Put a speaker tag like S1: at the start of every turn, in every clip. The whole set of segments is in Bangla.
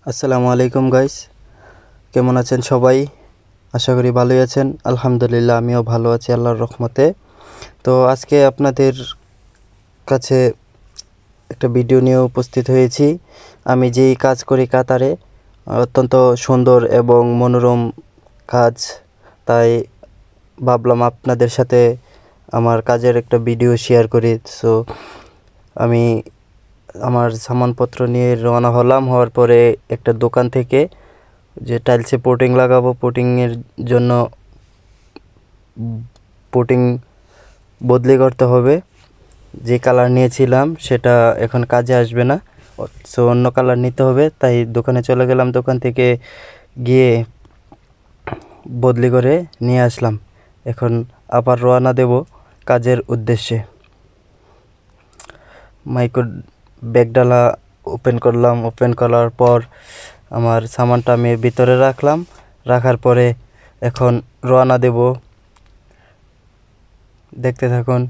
S1: আসসালামু আলাইকুম গাইস, কেমন আছেন সবাই? আশা করি ভালোই আছেন। আলহামদুলিল্লাহ, আমিও ভালো আছি আল্লাহর রহমতে। তো আজকে আপনাদের কাছে একটা ভিডিও নিয়ে উপস্থিত হয়েছি। আমি যেই কাজ করি কাতারে, অত্যন্ত সুন্দর এবং মনোরম কাজ, তাই ভাবলাম আপনাদের সাথে আমার কাজের একটা ভিডিও শেয়ার করি। সো আমি আমার সামানপত্র নিয়ে রওনা হওয়ার পরে একটা দোকান থেকে যে টাইলসে পোটিং লাগাবো, পোটিংয়ের জন্য পোটিং বদলি করতে হবে। যে কালার নিয়েছিলাম সেটা এখন কাজে আসবে না, সো অন্য কালার নিতে হবে। তাই দোকানে চলে গেলাম, দোকান থেকে গিয়ে বদলি করে নিয়ে আসলাম। এখন আবার রওনা দেব কাজের উদ্দেশ্যে। মাইক্রো ব্যাগডালা ওপেন করলাম, ওপেন করার পর আমার সামানটা আমি ভিতরে রাখার পরে এখন রওনা দেব। দেখতে থাকুন।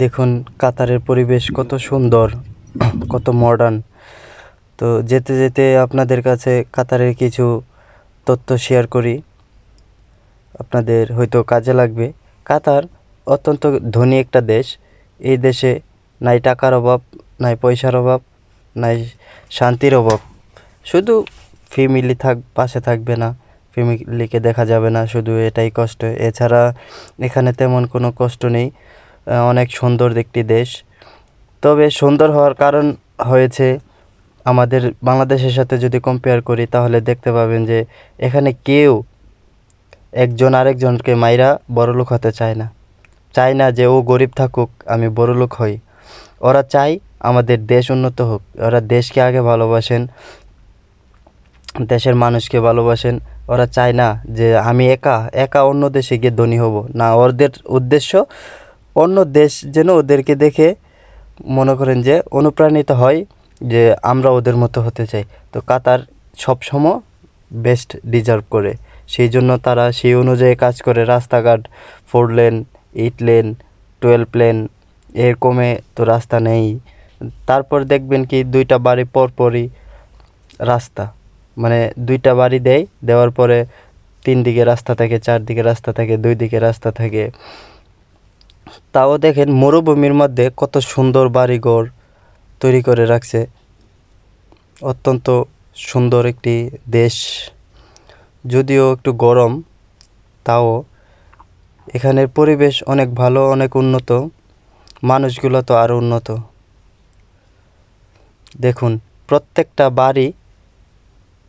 S1: দেখুন কাতারের পরিবেশ কত সুন্দর, কত মডার্ন। তো যেতে যেতে আপনাদের কাছে কাতারের কিছু তথ্য শেয়ার করি, আপনাদের হয়তো কাজে লাগবে। কাতার অত্যন্ত ধনী একটা দেশ। এই দেশে নাই টাকার অভাব, নাই পয়সার অভাব, নাই শান্তির অভাব। শুধু ফ্যামিলি পাশে থাকবে না, ফ্যামিলিকে দেখা যাবে না, শুধু এটাই কষ্ট। এছাড়া এখানে তেমন কোনো কষ্ট নেই। অনেক সুন্দর একটি দেশ। তবে সুন্দর হওয়ার কারণ হয়েছে, আমাদের বাংলাদেশের সাথে যদি কম্পেয়ার করি তাহলে দেখতে পাবেন যে এখানে কেউ একজন আরেকজনকে মাইরা বড়লোক হতে চায় না যে ও গরিব থাকুক, আমি বড়লোক হই। ওরা চায় আমাদের দেশ উন্নত হোক। ওরা দেশকে আগে ভালোবাসেন, দেশের মানুষকে ভালোবাসেন। ওরা চায় না যে আমি একা একা অন্য দেশে গিয়ে ধনী হব না। ওদের উদ্দেশ্য অন্য দেশ যেন ওদেরকে দেখে মনে করেন যে অনুপ্রাণিত হয়, যে আমরা ওদের মতো হতে চাই। তো কাতার সবসময় বেস্ট ডিজার্ভ করে, সেই জন্য তারা সেই অনুযায়ী কাজ করে। রাস্তাঘাট 4 লেন, 8 লেন, 12 লেন, এর কমে তো রাস্তা নেই। তারপর দেখবেন কি 2টা বাড়ি পরপরই রাস্তা, মানে 2টা বাড়ি দেওয়ার পরে 3 দিকে রাস্তা থাকে, 4 দিকে রাস্তা থাকে, 2 দিকে রাস্তা থাকে। তাও দেখেন মরুভূমির মধ্যে কত সুন্দর বাড়িঘর তৈরি করে রাখছে। অত্যন্ত সুন্দর একটি দেশ। যদিও একটু গরম, তাও এখানের পরিবেশ অনেক ভালো, অনেক উন্নত। মানুষগুলো তো আরও উন্নত। দেখুন প্রত্যেকটা বাড়ি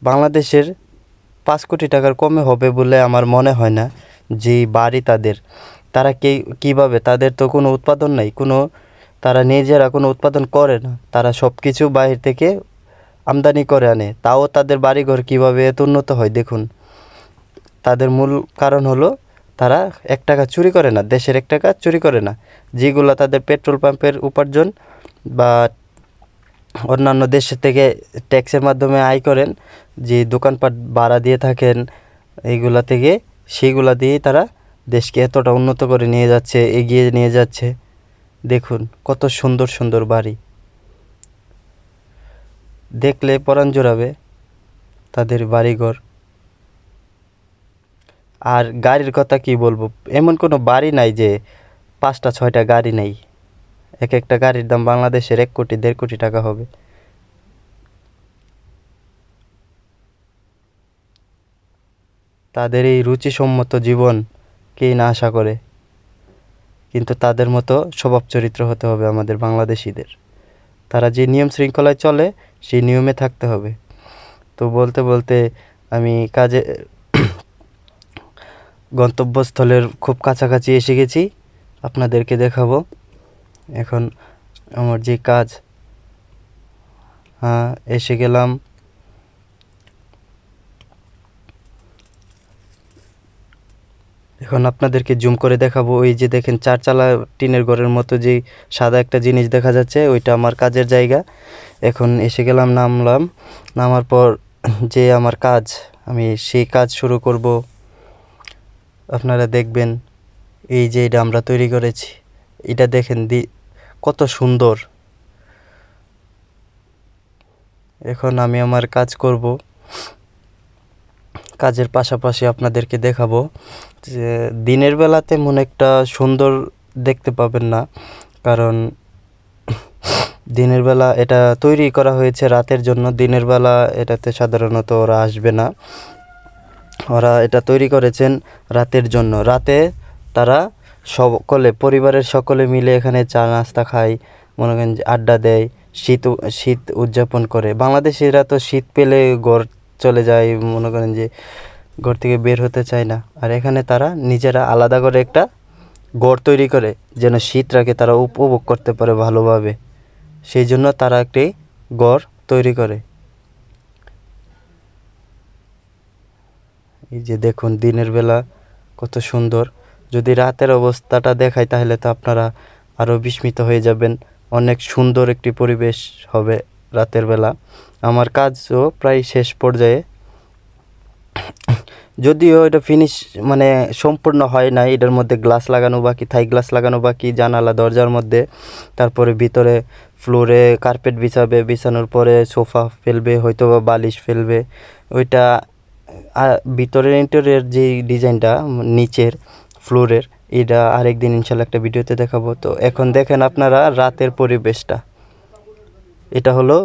S1: বাংলাদেশের 5 কোটি টাকার কমে হবে বলে আমার মনে হয় না। যে বাড়ি তারা কীভাবে, তাদের তো কোনো উৎপাদন নাই, তারা নিজেরা কোনো উৎপাদন করে না। তারা সব কিছু বাইরে থেকে আমদানি করে আনে, তাও তাদের বাড়িঘর কীভাবে এত উন্নত হয় দেখুন। তাদের মূল কারণ হলো তারা 1 টাকা চুরি করে না, দেশের 1 টাকা চুরি করে না। যেগুলো তাদের পেট্রোল পাম্পের উপার্জন বা অন্যান্য দেশের থেকে ট্যাক্সের মাধ্যমে আয় করেন, যে দোকানপাট ভাড়া দিয়ে থাকেন, এইগুলা থেকে সেইগুলা দিয়েই তারা দেশকে এতটা উন্নত করে নিয়ে যাচ্ছে, এগিয়ে নিয়ে যাচ্ছে। দেখুন কত সুন্দর সুন্দর বাড়ি, দেখলে পরাণ জোড়াবে তাদের বাড়িঘর। আর গাড়ির কথা কি বলবো, এমন কোনো বাড়ি নাই যে 5টা 6টা গাড়ি নেই। এক একটা গাড়ির দাম বাংলাদেশের 1 কোটি 1.5 কোটি টাকা হবে। তাদের এই রুচিসম্মত জীবন কেই না আশা করে, কিন্তু তাদের মতো স্বভাব চরিত্র হতে হবে আমাদের বাংলাদেশিদের। তারা যে নিয়ম শৃঙ্খলায় চলে সেই নিয়মে থাকতে হবে। তো বলতে বলতে আমি গন্তব্যস্থলের খুব কাছাকাছি এসে গেছি, আপনাদেরকে দেখাবো এখন আমার যে কাজ। হ্যাঁ, এসে গেলাম। এখন আপনাদেরকে জুম করে দেখাবো। ওই যে দেখেন 4 চালা টিনের ঘরের মতো যে সাদা একটা জিনিস দেখা যাচ্ছে, ওইটা আমার কাজের জায়গা। এখন এসে গেলাম, নামার পর যে আমার কাজ, আমি সেই কাজ শুরু করব। আপনারা দেখবেন এই যে এটা আমরা তৈরি করেছি, এটা দেখেন কত সুন্দর। এখন আমি আমার কাজ করব, কাজের পাশাপাশি আপনাদেরকে দেখাবো যে দিনের বেলাতে মনে একটা সুন্দর দেখতে পাবেন না, কারণ দিনের বেলা এটা তৈরি করা হয়েছে রাতের জন্য। দিনের বেলা এটাতে সাধারণত ওরা আসবে না, ওরা এটা তৈরি করেছেন রাতের জন্য। রাতে তারা পরিবারের সকলে মিলে এখানে চা নাস্তা খায়, মনে করেন যে আড্ডা দেয়, শীত উদযাপন করে। বাংলাদেশিরা তো শীত পেলে ঘর চলে যায়, মনে করেন যে ঘর থেকে বের হতে চায় না। আর এখানে তারা নিজেরা আলাদা করে একটা ঘর তৈরি করে, যেন শীতটাকে তারা উপভোগ করতে পারে ভালোভাবে। সেই জন্য তারা একটি ঘর তৈরি করে। এই যে দেখুন দিনের বেলা কত সুন্দর। যদি রাতের অবস্থাটা দেখাই তাহলে তো আপনারা আরও বিস্মিত হয়ে যাবেন। অনেক সুন্দর একটি পরিবেশ হবে রাতের বেলা। আমার কাজও প্রায় শেষ পর্যায়ে, যদিও এটা মানে সম্পূর্ণ হয় নাই। এটার মধ্যে গ্লাস লাগানো বাকি, থাই গ্লাস লাগানো বাকি জানালা দরজার মধ্যে। তারপরে ভিতরে ফ্লোরে কার্পেট বিছানোর পরে সোফা ফেলবে, হয়তো বা বালিশ ফেলবে। ওইটা ভিতরের ইন্টেরিয়র যেই ডিজাইনটা নিচের ফ্লোরের, এটা আরেকদিন ইনশাল্লাহ একটা ভিডিওতে দেখাবো। তো এখন দেখেন আপনারা রাতের পরিবেশটা। এটা হলো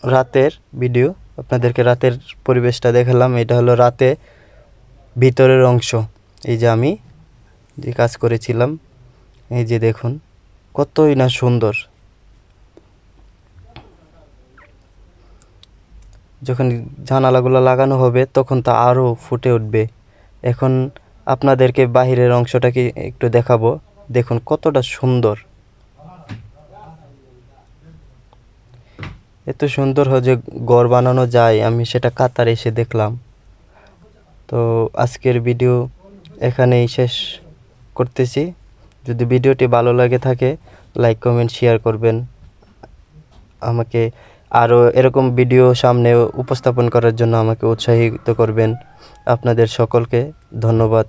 S1: রাতের ভিডিও, আপনাদেরকে রাতের পরিবেশটা দেখালাম। এটা হলো রাতে ভিতরের অংশ। এই যে আমি যে কাজ করেছিলাম, এই যে দেখুন কতই না সুন্দর। যখন জানালাগুলো লাগানো হবে তখন তা আরও ফুটে উঠবে। এখন আপনাদেরকে বাহিরের অংশটাকে একটু দেখাবো, দেখুন কতটা সুন্দর। এত সুন্দর যে ঘর বানানো যায়, আমি সেটা কাতারে এসে দেখলাম। তো আজকের ভিডিও এখানেই শেষ করতেছি। যদি ভিডিওটি ভালো লাগে থাকে লাইক কমেন্ট শেয়ার করবেন। আমাকে আরও এরকম ভিডিও সামনে উপস্থাপন করার জন্য আমাকে উৎসাহিত করবেন। আপনাদের সকলকে ধন্যবাদ।